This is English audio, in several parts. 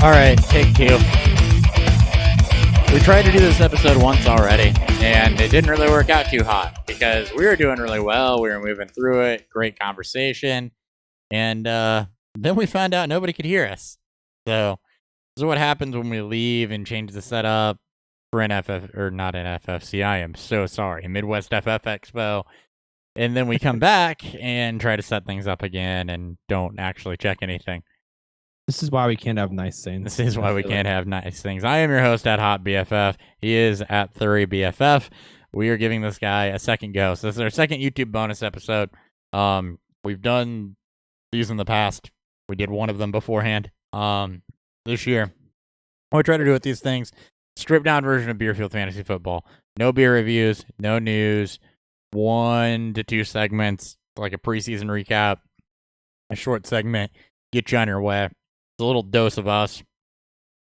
All right, take two. We tried to do this episode once already, and it didn't really work out too hot because we were doing really well. We were moving through it, great conversation, and then we found out nobody could hear us. So this is what happens when we leave and change the setup for NFF or not NFFC. I am so sorry, Midwest FF Expo, and then we come back and try to set things up again and don't actually check anything. This is why we can't have nice things. This is why we can't have nice things. I am your host at Hot BFF. He is at Thury BFF. We are giving this guy a second go. So this is our second YouTube bonus episode. We've done these in the past. We did one of them beforehand. This year, what we try to do with these things, stripped down version of Beerfield Fantasy Football. No beer reviews, no news, 1 to 2 segments, like a preseason recap, a short segment, get you on your way. It's a little dose of us.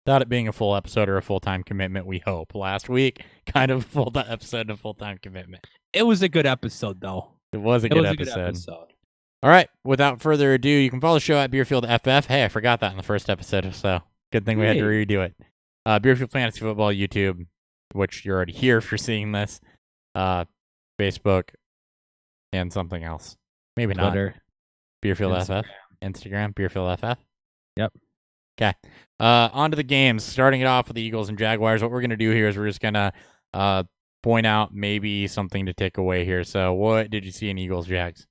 Without it being a full episode or a full-time commitment, we hope. Last week, kind of a full episode and a full-time commitment. It was a good episode, though. It was a good episode. All right, without further ado, you can follow the show at Beerfield FF. Hey, I forgot that in the first episode, so good thing we had to redo it. Beerfield Fantasy Football YouTube, which you're already here if you're seeing this. Facebook, and something else. Maybe Twitter. Not. Beerfield Instagram. FF. Instagram, Beerfield FF. Yep. Okay. On to the games. Starting it off with the Eagles and Jaguars. What we're going to do here is we're just going to point out maybe something to take away here. So what did you see in Eagles Jags?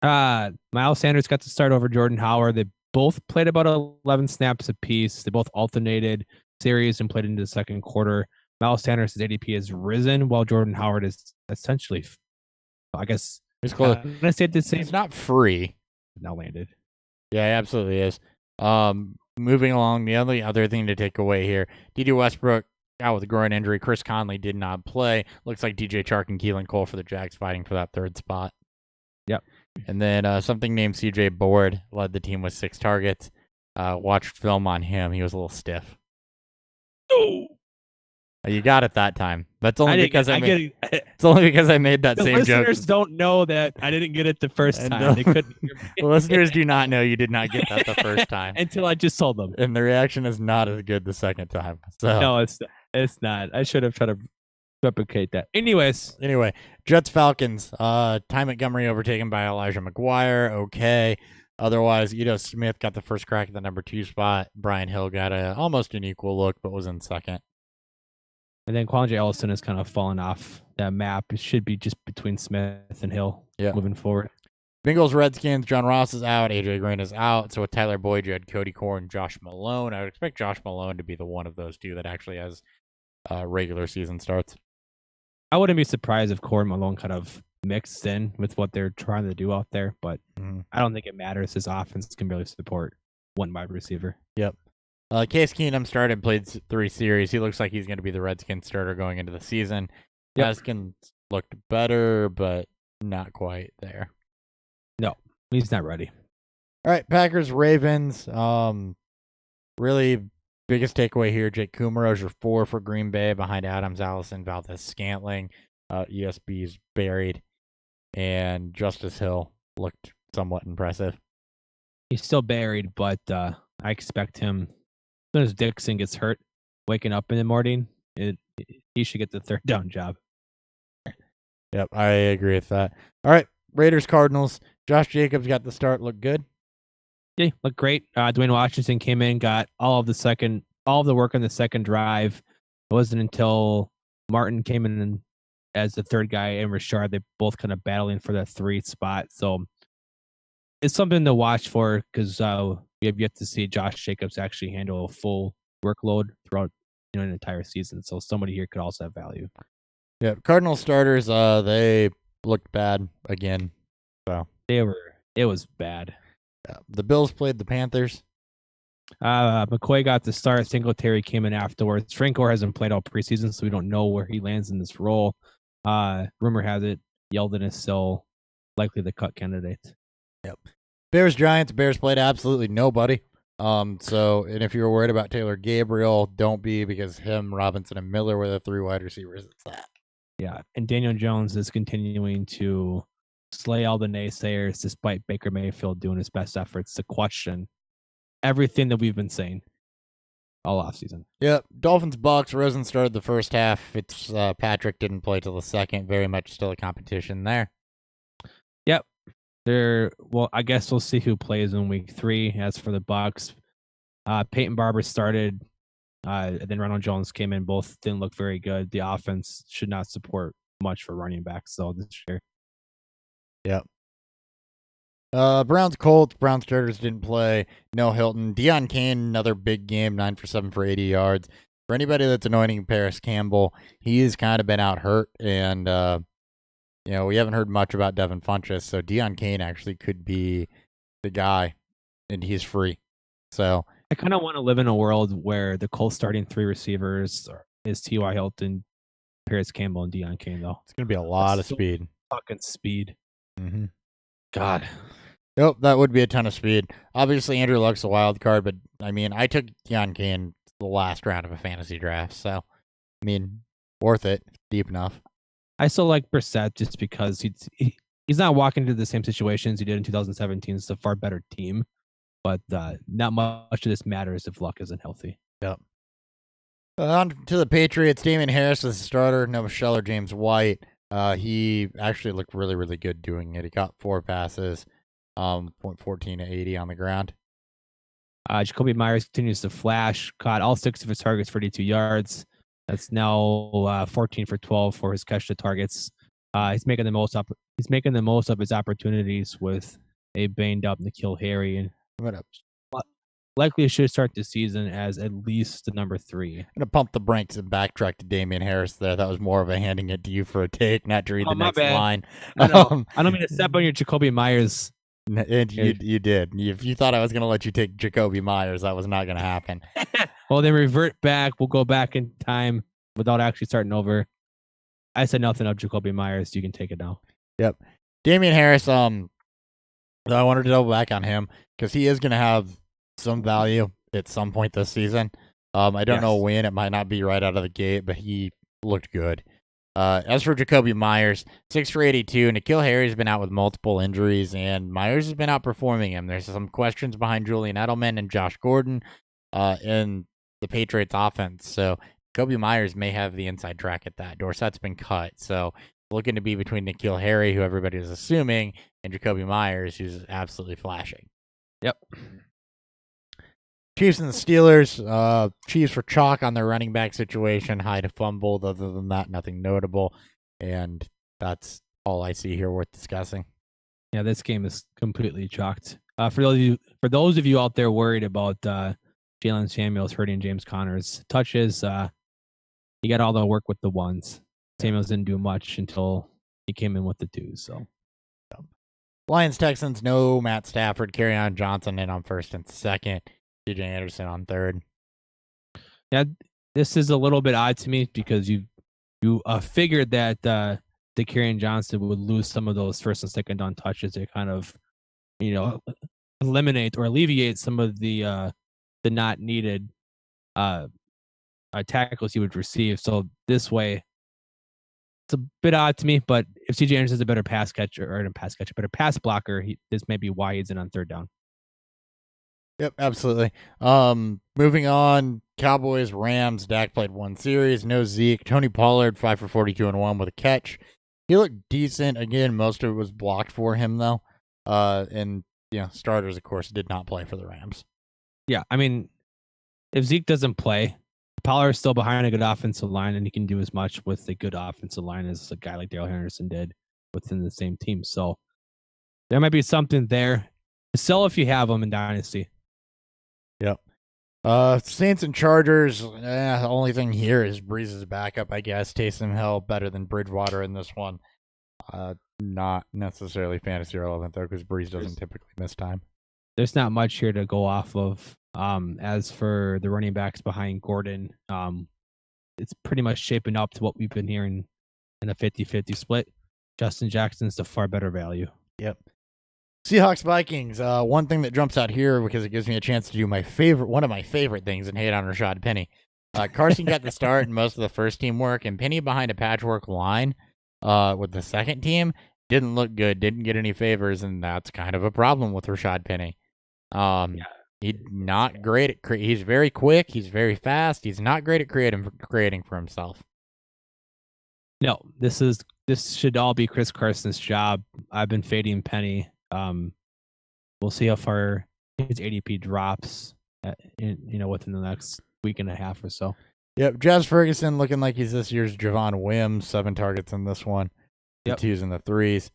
Miles Sanders got to start over Jordan Howard. They both played about 11 snaps apiece. They both alternated series and played into the second quarter. Miles Sanders' ADP has risen while Jordan Howard is essentially, I guess, He's close. I'm gonna say the same. He's not free. Now landed. Yeah, he absolutely is. Moving along, the only other thing to take away here, D.D. Westbrook out with a groin injury. Chris Conley did not play. Looks like DJ Chark and Keelan Cole for the Jags fighting for that third spot. Yep. And then something named CJ Board led the team with 6 targets. Watched film on him. He was a little stiff. Oh. You got it that time. That's only because I made. Get it. It's only because I made that same joke. Listeners don't know that I didn't get it the first And time. They couldn't hear me. The listeners do not know you did not get that the first time. Until I just told them. And the reaction is not as good the second time. So No, it's not. I should have tried to replicate that. Anyway, Jets Falcons. Ty Montgomery overtaken by Elijah McGuire. Okay. Otherwise, Ito Smith got the first crack at the number 2 spot. Brian Hill got almost an equal look, but was in second. and then Quandre Ellison has kind of fallen off that map. It should be just between Smith and Hill moving forward. Bengals Redskins. John Ross is out. AJ Green is out. So with Tyler Boyd, you had Cody Core and Josh Malone. I would expect Josh Malone to be the one of those two that actually has regular season starts. I wouldn't be surprised if Core and Malone kind of mixed in with what they're trying to do out there, but I don't think it matters. His offense can barely support one wide receiver. Yep. Case Keenum started, played 3 series. He looks like he's going to be the Redskins starter going into the season. Haskins looked better, but not quite there. No, he's not ready. All right, Packers, Ravens. Really biggest takeaway here, Jake Kumerow, your 4 for Green Bay behind Adams, Allison, Valdez, Scantling. ESB's buried, and Justice Hill looked somewhat impressive. He's still buried, but I expect him, as soon as Dixon gets hurt, waking up in the morning, he should get the third down job. Yep, I agree with that. All right, Raiders, Cardinals. Josh Jacobs got the start. Looked good. Yeah, looked great. Dwayne Washington came in, got all of the work on the second drive. It wasn't until Martin came in as the third guy and Rashard, they both kind of battling for that 3 spot. So it's something to watch for because we have yet to see Josh Jacobs actually handle a full workload throughout an entire season. So somebody here could also have value. Yeah, Cardinal starters, they looked bad again. So it was bad. The Bills played the Panthers. McCoy got the start. Singletary came in afterwards. Frank Gore hasn't played all preseason, so we don't know where he lands in this role. Rumor has it Yeldon is still likely the cut candidate. Yep. Bears Giants. Bears played absolutely nobody. And if you're worried about Taylor Gabriel, don't be, because him, Robinson, and Miller were the 3 wide receivers. It's that. Yeah, and Daniel Jones is continuing to slay all the naysayers despite Baker Mayfield doing his best efforts to question everything that we've been saying. all offseason. Yep. Dolphins Bucks. Rosen started the first half. Patrick didn't play till the second. Very much still a competition there. Yep. Well, I guess we'll see who plays in week 3. As for the Bucks, Peyton Barber started, and then Ronald Jones came in. Both didn't look very good. The offense should not support much for running backs, so this year. Yep. Browns Colts. Browns starters didn't play. No Hilton. Deion Kane, another big game, 9 for 7 for 80 yards. For anybody that's anointing Paris Campbell, he's kind of been out hurt, and we haven't heard much about Devin Funchess, so Deion Kane actually could be the guy, and he's free. So I kind of want to live in a world where the Colts starting 3 receivers is T.Y. Hilton, Paris Campbell, and Deion Kane, though. It's going to be a lot of speed. Fucking speed. Mm-hmm. God. Yep, that would be a ton of speed. Obviously, Andrew Luck's a wild card, but, I took Deion Kane the last round of a fantasy draft, so, worth it, deep enough. I still like Brissett just because he's not walking into the same situations he did in 2017. It's a far better team, but not much of this matters if Luck isn't healthy. Yep. On to the Patriots. Damian Harris is the starter. No Michelle or James White. He actually looked really, really good doing it. He got 4 passes, 0.14 to 80 on the ground. Jacoby Myers continues to flash. Caught all 6 of his targets, 42 yards. That's now 14 for 12 for his catch to targets. He's making the most of his opportunities with a banged up N'Keal Harry, and likely should start the season as at least the number 3. I'm gonna pump the brakes and backtrack to Damian Harris there. That was more of a handing it to you for a take, not to read the next line. I don't mean to step on your Jacoby Myers. And you did. If you thought I was gonna let you take Jacoby Myers, that was not gonna happen. Well, then revert back. We'll go back in time without actually starting over. I said nothing of Jacoby Myers. You can take it now. Yep. Damian Harris, I wanted to double back on him because he is going to have some value at some point this season. I don't know when. It might not be right out of the gate, but he looked good. As for Jacoby Myers, 6 for 82. N'Keal Harry's been out with multiple injuries, and Myers has been outperforming him. There's some questions behind Julian Edelman and Josh Gordon in the Patriots offense. So Jacoby Myers may have the inside track at that. Dorsett's been cut. So looking to be between N'Keal Harry, who everybody is assuming, and Jacoby Myers, who's absolutely flashing. Yep. Chiefs and the Steelers. Chiefs were chalk on their running back situation. Hyde fumbled. Other than that, nothing notable. And that's all I see here worth discussing. Yeah, this game is completely chalked. For those of you out there worried about Jalen Samuels hurting James Conner's touches, he got all the work with the ones. Samuels didn't do much until he came in with the 2s. So, Lions Texans, no Matt Stafford. Kerryon Johnson in on first and second. DJ Anderson on third. Yeah, this is a little bit odd to me because you figured that Kerryon Johnson would lose some of those first and second down touches to kind of, eliminate or alleviate some of the not needed tackles he would receive. So this way, it's a bit odd to me. But if CJ Anderson's a better pass pass blocker, this may be why he's in on third down. Yep, absolutely. Moving on, Cowboys, Rams. Dak played 1 series. No Zeke. Tony Pollard, 5 for 42 and 1 with a catch. He looked decent. Again, most of it was blocked for him, though. And, starters, of course, did not play for the Rams. Yeah, if Zeke doesn't play, Pollard is still behind a good offensive line, and he can do as much with a good offensive line as a guy like Darrell Henderson did within the same team. So there might be something there. Sell if you have them in Dynasty. Yep. Saints and Chargers. The only thing here is Breeze's backup, I guess. Taysom Hill better than Bridgewater in this one. Not necessarily fantasy relevant though, because Breeze doesn't typically miss time. There's not much here to go off of. As for the running backs behind Gordon, it's pretty much shaping up to what we've been hearing in a 50-50 split. Justin Jackson's the far better value. Yep. Seahawks Vikings. One thing that jumps out here because it gives me a chance to do one of my favorite things and hate on Rashad Penny. Carson got the start and most of the first team work, and Penny behind a patchwork line with the second team didn't look good, didn't get any favors, and that's kind of a problem with Rashad Penny. He's not great at he's very quick. He's very fast. He's not great at creating for himself. No, this should all be Chris Carson's job. I've been fading Penny. We'll see how far his ADP drops, within the next week and a half or so. Yep, Jazz Ferguson looking like he's this year's Javon Wims. 7 targets in this one, the 2s and the 3s.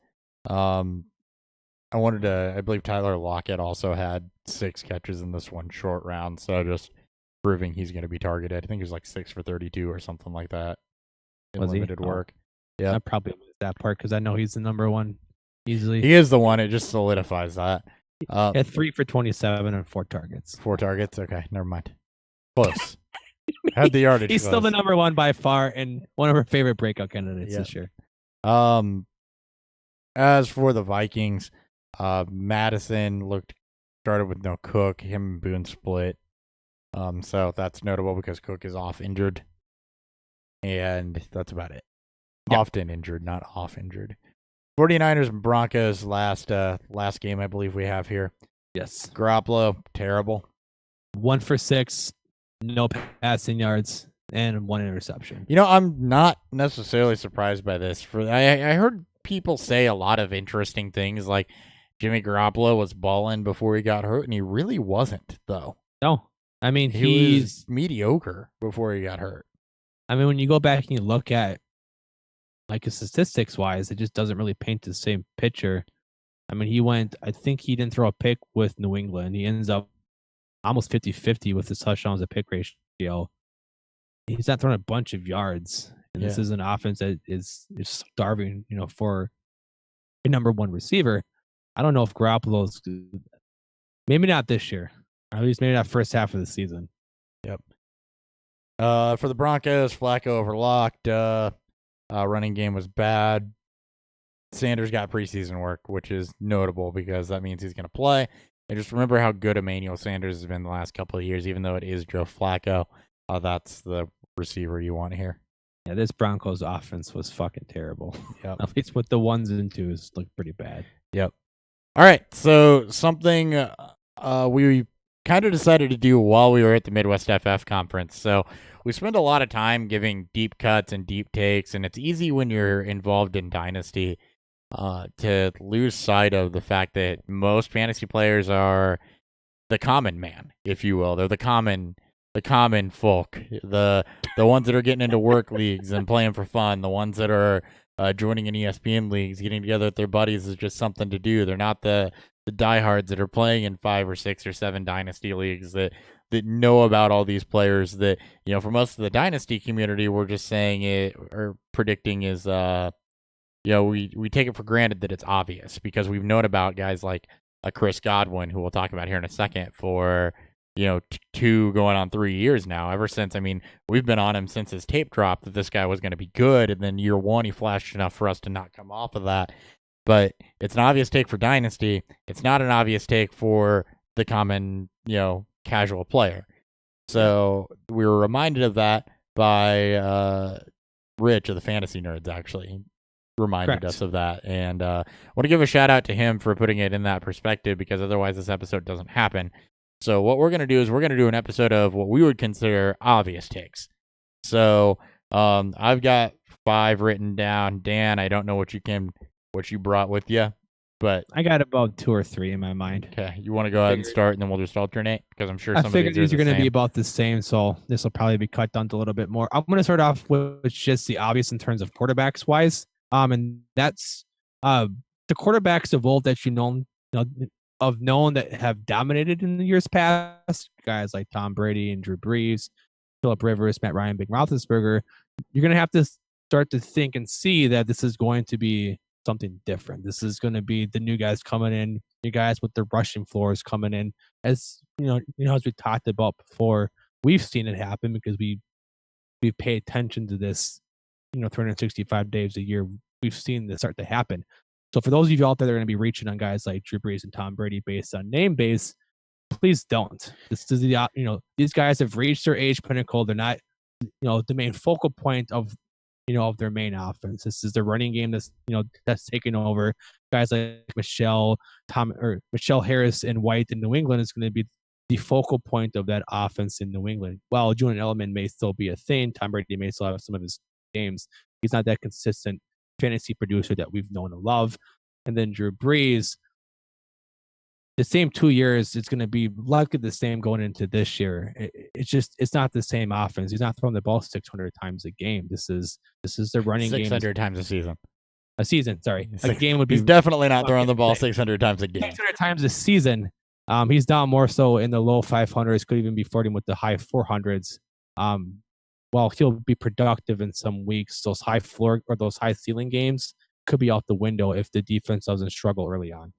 I believe Tyler Lockett also had 6 catches in this one, short round. So just proving he's going to be targeted. I think he was like 6 for 32 or something like that in limited work. Yeah, I probably missed that part because I know he's the number one easily. He is the one. It just solidifies that. At 3 for 27 and 4 targets. 4 targets. Okay, never mind. Close. Had the yardage. He's still the number one by far, and one of our favorite breakout candidates this year. As for the Vikings, Madison started with no Cook. Him and Boone split. So that's notable because Cook is off injured, and that's about it. Yep. Often injured, not off injured. 49ers and Broncos last game I believe we have here. Yes. Garoppolo, terrible. 1 for 6, no passing yards, and 1 interception. I'm not necessarily surprised by this. I heard people say a lot of interesting things, like Jimmy Garoppolo was balling before he got hurt, and he really wasn't, though. No. I mean, he was mediocre before he got hurt. I mean, when you go back and you look at, like, statistics-wise, it just doesn't really paint the same picture. I mean, I think he didn't throw a pick with New England. He ends up almost 50-50 with his touchdowns to pick ratio. He's not throwing a bunch of yards. And this is an offense that is starving, for a number one receiver. I don't know if Garoppolo's maybe not this year, or at least maybe not first half of the season. Yep. For the Broncos, Flacco overlocked. Running game was bad. Sanders got preseason work, which is notable because that means he's going to play. And just remember how good Emmanuel Sanders has been the last couple of years, even though it is Joe Flacco. That's the receiver you want here. Yeah, this Broncos offense was fucking terrible. Yep. At least with the 1s and 2s looked pretty bad. Yep. All right, so something we kind of decided to do while we were at the Midwest FF conference. So we spend a lot of time giving deep cuts and deep takes, and it's easy when you're involved in Dynasty to lose sight of the fact that most fantasy players are the common man, if you will. They're the common folk, the ones that are getting into work leagues and playing for fun, the ones that are joining in ESPN leagues, getting together with their buddies is just something to do. They're not the diehards that are playing in 5 or 6 or 7 dynasty leagues that know about all these players that, for most of the dynasty community, we're just saying it or predicting is, we take it for granted that it's obvious because we've known about guys like Chris Godwin, who we'll talk about here in a second, for 2 going on 3 years now. Ever since, we've been on him since his tape dropped that this guy was going to be good, and then year 1 he flashed enough for us to not come off of that. But it's an obvious take for Dynasty. It's not an obvious take for the common, casual player. So we were reminded of that by Rich of the Fantasy Nerds, actually reminded us of that. And I want to give a shout out to him for putting it in that perspective, because otherwise this episode doesn't happen. So what we're going to do is we're going to do an episode of what we would consider obvious takes. So I've got 5 written down. Dan, I don't know what you brought with you, but I got about 2 or 3 in my mind. Okay, you want to go ahead and start, and then we'll just alternate, because I'm sure I some figured of these are going to the be about the same, so this will probably be cut down to a little bit more. I'm going to start off with just the obvious in terms of quarterbacks wise, and that's the quarterbacks of old that known that have dominated in the years past, guys like Tom Brady and Drew Brees, Phillip Rivers, Matt Ryan, Ben Roethlisberger. You're going to have to start to think and see that this is going to be something different. This is going to be the new guys coming in, new guys with the rushing floors coming in. As as we talked about before, we've seen it happen because we pay attention to this, 365 days a year. We've seen this start to happen. So for those of you out there that are going to be reaching on guys like Drew Brees and Tom Brady based on name base, please don't. This is these guys have reached their age pinnacle. They're not, the main focal point of of their main offense. This is the running game that's taking over. Guys like Michelle Harris and White in New England is going to be the focal point of that offense in New England. While Julian Edelman may still be a thing, Tom Brady may still have some of his games. He's not that consistent fantasy producer that we've known and love. And then Drew Brees, the same 2 years, it's going to be likely the same going into this year. It's not the same offense. He's not throwing the ball 600 times a game. This is the running game 600 times a season. A season, sorry. A game would be. He's definitely not throwing the ball 600 times a game. 600 times a season. He's down more so in the low 500s. Could even be flirting with the high 400s. While he'll be productive in some weeks, those high floor or those high ceiling games could be out the window if the defense doesn't struggle early on.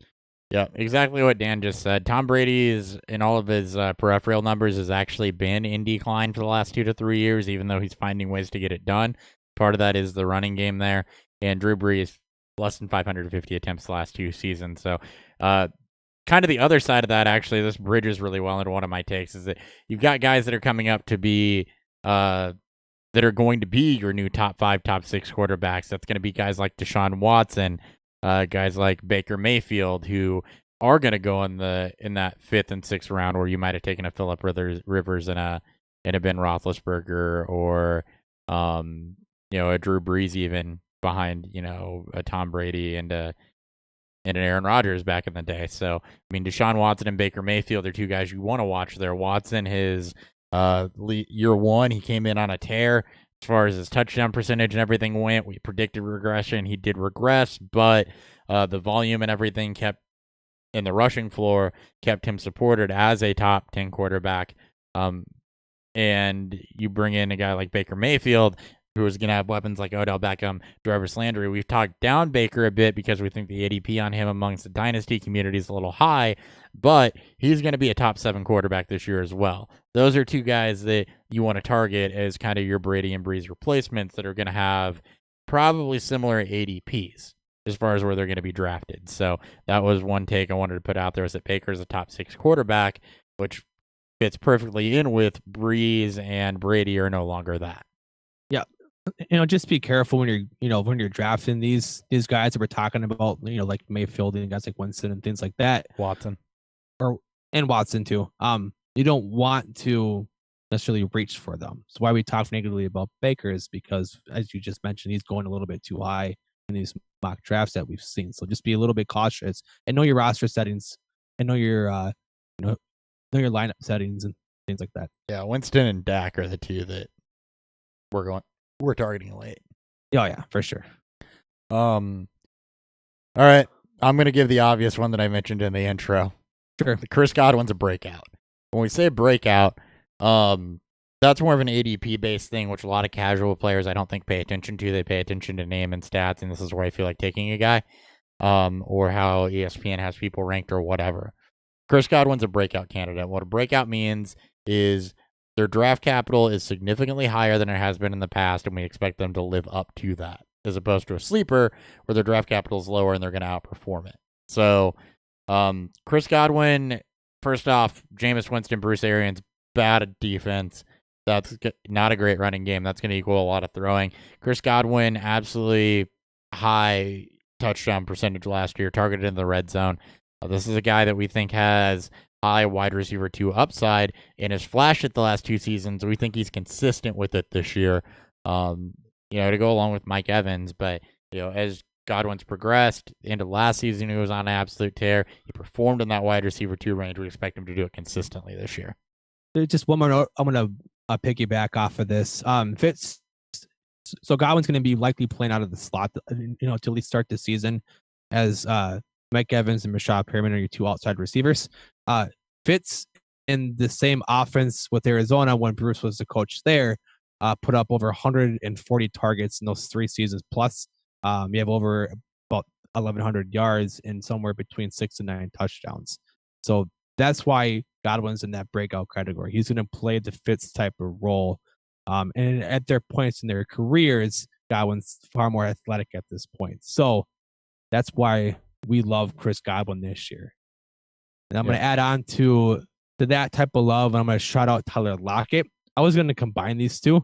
Yeah, exactly what Dan just said. Tom Brady is, in all of his peripheral numbers, has actually been in decline for the last 2 to 3 years, even though he's finding ways to get it done. Part of that is the running game there. And Drew Brees, less than 550 attempts the last 2 seasons. So, kind of the other side of that, actually, this bridges really well into one of my takes, is that you've got guys that are coming up to be, that are going to be your new top 5, top 6 quarterbacks. That's going to be guys like Deshaun Watson, guys like Baker Mayfield, who are going to go in that 5th and 6th round, where you might have taken a Phillip Rivers and a Ben Roethlisberger, or a Drew Brees even behind a Tom Brady and an Aaron Rodgers back in the day. So I mean, Deshaun Watson and Baker Mayfield are 2 guys you want to watch there. Watson, his year 1, he came in on a tear. As far as his touchdown percentage and everything went, we predicted regression. He did regress, but the volume and everything in the rushing floor kept him supported as a top 10 quarterback. And you bring in a guy like Baker Mayfield, who is going to have weapons like Odell Beckham, Jarvis Landry. We've talked down Baker a bit because we think the ADP on him amongst the dynasty community is a little high, but he's going to be a top 7 quarterback this year as well. Those are 2 guys that you want to target as kind of your Brady and Brees replacements that are going to have probably similar ADPs as far as where they're going to be drafted. So that was one take I wanted to put out there, is that Baker's a top 6 quarterback, which fits perfectly in with Brees and Brady are no longer that. Yeah. Just be careful when you're drafting these guys that we're talking about, like Mayfield and guys like Winston and things like that. Watson. And Watson too. You don't want to necessarily reach for them. So why we talk negatively about Baker is because, as you just mentioned, he's going a little bit too high in these mock drafts that we've seen. So just be a little bit cautious and know your roster settings and know your know your lineup settings and things like that. Yeah, Winston and Dak are the 2 that we're targeting late. Oh yeah, for sure. All right. I'm going to give the obvious one that I mentioned in the intro. Sure. Chris Godwin's a breakout. When we say breakout, that's more of an ADP based thing, which a lot of casual players I don't think pay attention to. They pay attention to name and stats, and this is where I feel like taking a guy, or how ESPN has people ranked or whatever. Chris Godwin's a breakout candidate. What a breakout means is their draft capital is significantly higher than it has been in the past, and we expect them to live up to that, as opposed to a sleeper where their draft capital is lower and they're going to outperform it. So, Chris Godwin, first off, Jameis Winston, Bruce Arians, bad defense. That's not a great running game. That's going to equal a lot of throwing. Chris Godwin, absolutely high touchdown percentage last year, targeted in the red zone. This is a guy that we think has high wide receiver 2 upside and has flashed it the last 2 seasons. We think he's consistent with it this year, to go along with Mike Evans. But, as Godwin's progressed into last season, he was on an absolute tear. He performed in that wide receiver 2 range. We expect him to do it consistently this year. Just one more note. I'm going to piggyback off of this. Fitz. So Godwin's going to be likely playing out of the slot, to at least start the season, as Mike Evans and Rashad Perriman are your 2 outside receivers. Fitz in the same offense with Arizona when Bruce was the coach there, put up over 140 targets in those 3 seasons. Plus, you have over about 1,100 yards and somewhere between 6 and 9 touchdowns. So that's why Godwin's in that breakout category. He's going to play the Fitz type of role. And at their points in their careers, Godwin's far more athletic at this point. So that's why we love Chris Godwin this year. And I'm going to add on to that type of love, and I'm going to shout out Tyler Lockett. I was going to combine these 2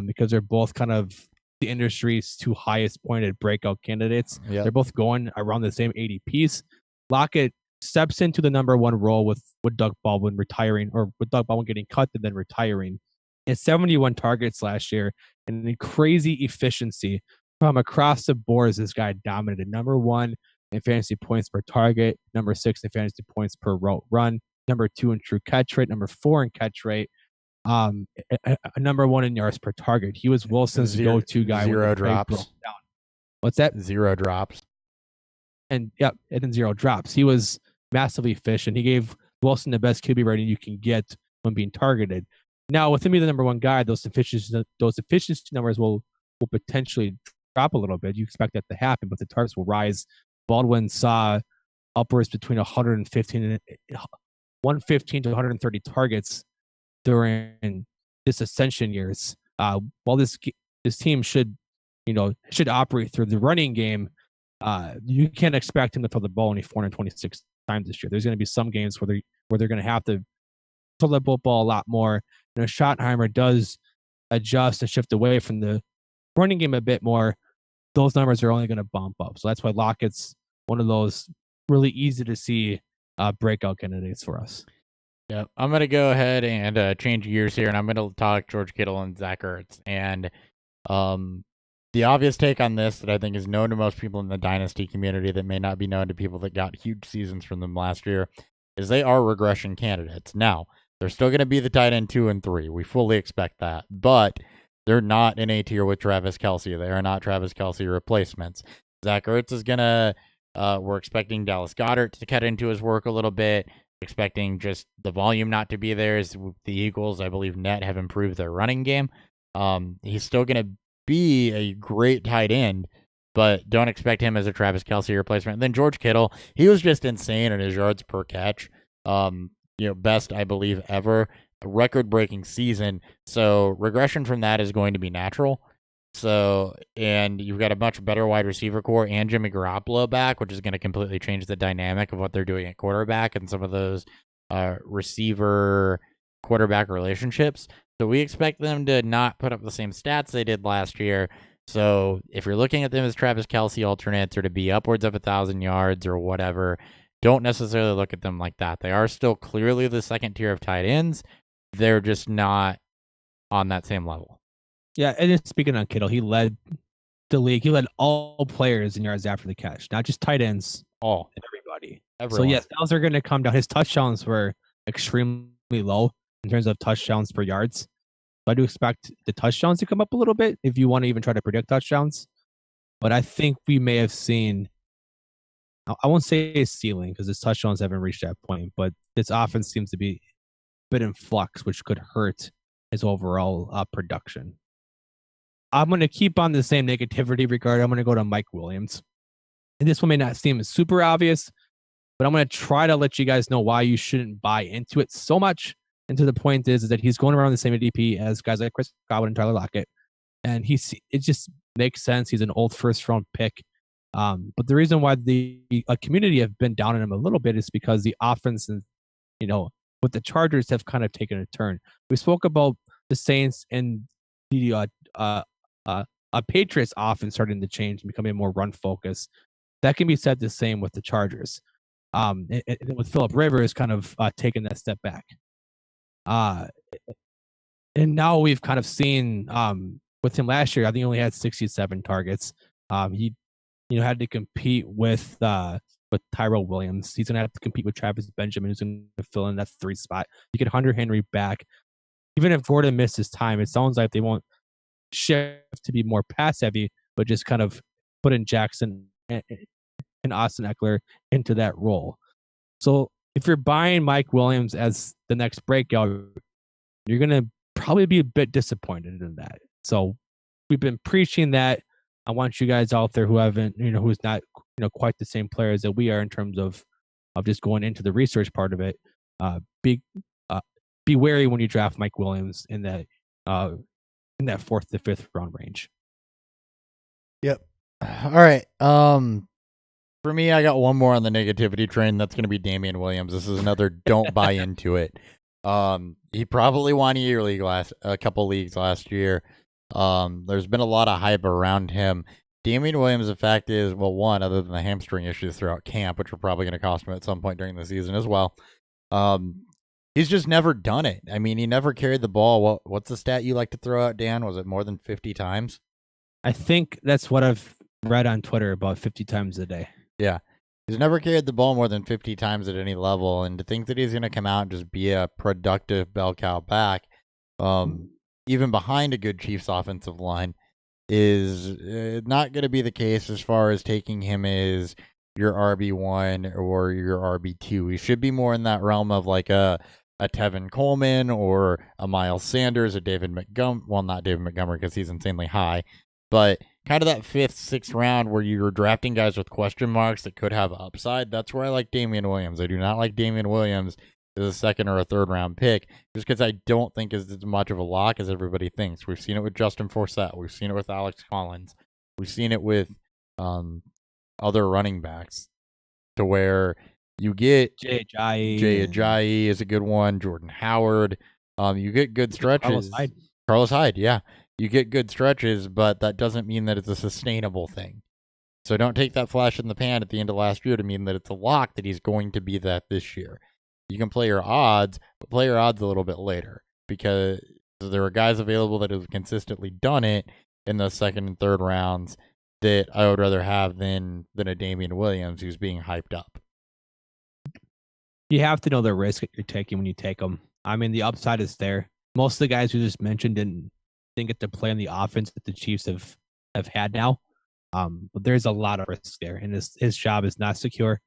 because they're both kind of the industry's 2 highest pointed breakout candidates. Yep. They're both going around the same ADPs. Lockett steps into the number one role with Doug Baldwin retiring, or with Doug Baldwin getting cut and then retiring. And 71 targets last year and a crazy efficiency from across the board. This guy dominated number one in fantasy points per target, number 6 in fantasy points per route run, number 2 in true catch rate, number 4 in catch rate, number 1 in yards per target. He was Wilson's go-to guy. Zero drops. Down. What's that? 0 drops. And yep, and then 0 drops. He was massively efficient. He gave Wilson the best QB rating you can get when being targeted. Now, with him being the number one guy, those efficiency numbers will potentially drop a little bit. You expect that to happen, but the targets will rise. Baldwin saw upwards between 115 to 130 targets during this ascension years. While this team should operate through the running game, you can't expect him to throw the ball only 426 times this year. There's going to be some games where they're going to have to throw the football a lot more. Schottenheimer does adjust and shift away from the running game a bit more. Those numbers are only going to bump up. So that's why Lockett's one of those really easy to see breakout candidates for us. Yeah, I'm going to go ahead and change gears here, and I'm going to talk George Kittle and Zach Ertz. And the obvious take on this that I think is known to most people in the Dynasty community that may not be known to people that got huge seasons from them last year is they are regression candidates. Now, they're still going to be the tight end 2 and 3. We fully expect that. But they're not in a tier with Travis Kelce. They are not Travis Kelce replacements. Zach Ertz is going to, we're expecting Dallas Goedert to cut into his work a little bit, expecting just the volume not to be there. As the Eagles, I believe, net have improved their running game. He's still going to be a great tight end, but don't expect him as a Travis Kelce replacement. And then George Kittle, he was just insane in his yards per catch. Best, I believe, ever. A record-breaking season. So regression from that is going to be natural. So, and you've got a much better wide receiver core and Jimmy Garoppolo back, which is going to completely change the dynamic of what they're doing at quarterback and some of those receiver-quarterback relationships. So we expect them to not put up the same stats they did last year. So if you're looking at them as Travis Kelce alternates or to be upwards of 1,000 yards or whatever, don't necessarily look at them like that. They are still clearly the second tier of tight ends. They're just not on that same level. Yeah, and then speaking on Kittle, he led the league. He led all players in yards after the catch, not just tight ends. All. Everybody. Everyone. So yes, those are going to come down. His touchdowns were extremely low in terms of touchdowns per yards. So I do expect the touchdowns to come up a little bit if you want to even try to predict touchdowns. But I think we may have seen, I won't say a ceiling because his touchdowns haven't reached that point, but this offense seems to be a bit in flux, which could hurt his overall production. I'm going to keep on the same negativity regard. I'm going to go to Mike Williams. And this one may not seem super obvious, but I'm going to try to let you guys know why you shouldn't buy into it so much. And to the point is that he's going around the same ADP as guys like Chris Godwin and Tyler Lockett. And it just makes sense. He's an old first-round pick. But the reason why the community have been down on him a little bit is because the offense and, with the Chargers have kind of taken a turn. We spoke about the Saints and the Patriots offense starting to change and becoming more run focused. That can be said the same with the Chargers. And with Phillip Rivers kind of taking that step back. And now we've kind of seen with him last year, I think he only had 67 targets. He had to compete with Tyrell Williams. He's going to have to compete with Travis Benjamin, who's going to fill in that 3 spot. You get Hunter Henry back. Even if Gordon missed his time, it sounds like they won't shift to be more pass heavy, but just kind of put in Jackson and Austin Eckler into that role. So if you're buying Mike Williams as the next breakout, you're going to probably be a bit disappointed in that. So we've been preaching that. I want you guys out there who haven't, who's not, quite the same players that we are in terms of just going into the research part of it. Be wary when you draft Mike Williams in that 4th to 5th round range. Yep. All right. For me, I got one more on the negativity train. That's going to be Damian Williams. This is another don't buy into it. He probably won a couple leagues last year. There's been a lot of hype around him. Damian Williams, the fact is, well, one, other than the hamstring issues throughout camp, which are probably going to cost him at some point during the season as well, he's just never done it. I mean, he never carried the ball. What's the stat you like to throw out, Dan? Was it more than 50 times? I think that's what I've read on Twitter, about 50 times a day. Yeah. He's never carried the ball more than 50 times at any level. And to think that he's going to come out and just be a productive bell cow back, even behind a good Chiefs offensive line, is not going to be the case as far as taking him as your RB1 or your RB2. He should be more in that realm of like a Tevin Coleman or a Miles Sanders, a David Montgomery. Well, not David Montgomery because he's insanely high, but kind of that 5th, 6th round where you're drafting guys with question marks that could have upside. That's where I like Damian Williams. I do not like Damian Williams as a 2nd or a 3rd round pick just because I don't think it's as much of a lock as everybody thinks. We've seen it with Justin Forsett. We've seen it with Alex Collins. We've seen it with other running backs to where you get Jay Ajayi is a good one. Jordan Howard. You get good stretches. Carlos Hyde, yeah. You get good stretches, but that doesn't mean that it's a sustainable thing. So don't take that flash in the pan at the end of last year to mean that it's a lock that he's going to be that this year. You can play your odds, but play your odds a little bit later because there are guys available that have consistently done it in those 2nd and 3rd rounds that I would rather have than a Damian Williams who's being hyped up. You have to know the risk that you're taking when you take them. I mean, the upside is there. Most of the guys who just mentioned didn't get to play on the offense that the Chiefs have had now. But there's a lot of risk there, and his job is not secure.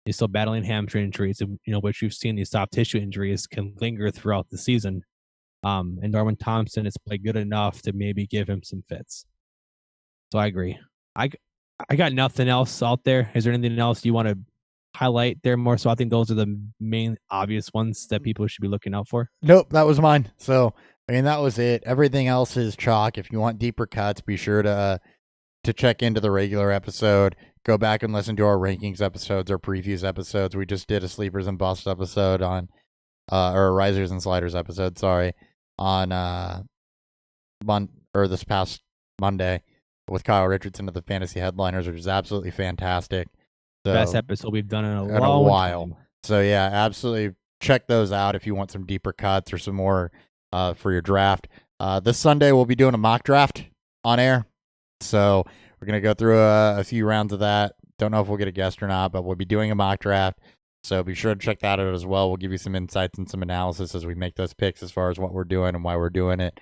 He's still battling hamstring injuries, which you've seen, these soft tissue injuries can linger throughout the season. And Darwin Thompson has played good enough to maybe give him some fits. So I agree. I got nothing else out there. Is there anything else you want to highlight there more? So I think those are the main obvious ones that people should be looking out for. Nope, that was mine. So I mean, that was it. Everything else is chalk. If you want deeper cuts, be sure to check into the regular episode. Go back and listen to our rankings episodes, our previews episodes. We just did a sleepers and busts episode on, or a risers and sliders episode. Sorry, on this past Monday with Kyle Richardson of the Fantasy Headliners, which is absolutely fantastic. So, best episode we've done in a while. Time. So yeah, absolutely check those out if you want some deeper cuts or some more for your draft. This Sunday we'll be doing a mock draft on air. So we're going to go through a few rounds of that. Don't know if we'll get a guest or not, but we'll be doing a mock draft. So be sure to check that out as well. We'll give you some insights and some analysis as we make those picks as far as what we're doing and why we're doing it.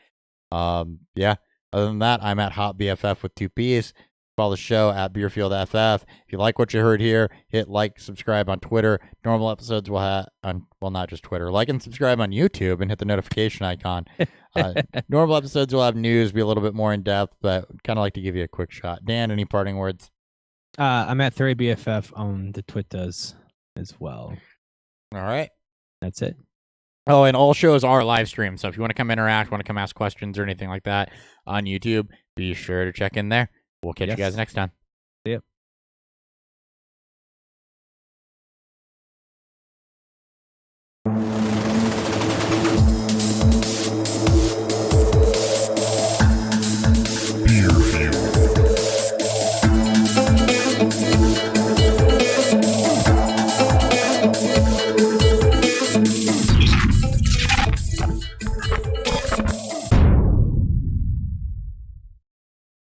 Yeah. Other than that, I'm at Hot BFF with 2 P's. Follow the show at BeerfieldFF. If you like what you heard here, hit like, subscribe on Twitter. Normal episodes will have not just Twitter. Like and subscribe on YouTube and hit the notification icon. Normal episodes will have news, be a little bit more in depth, but kind of like to give you a quick shot. Dan, any parting words? I'm at 3BFF on the Twitters as well. All right. That's it. Oh, and all shows are live streamed. So if you want to come interact, want to come ask questions or anything like that on YouTube, be sure to check in there. We'll catch you guys next time.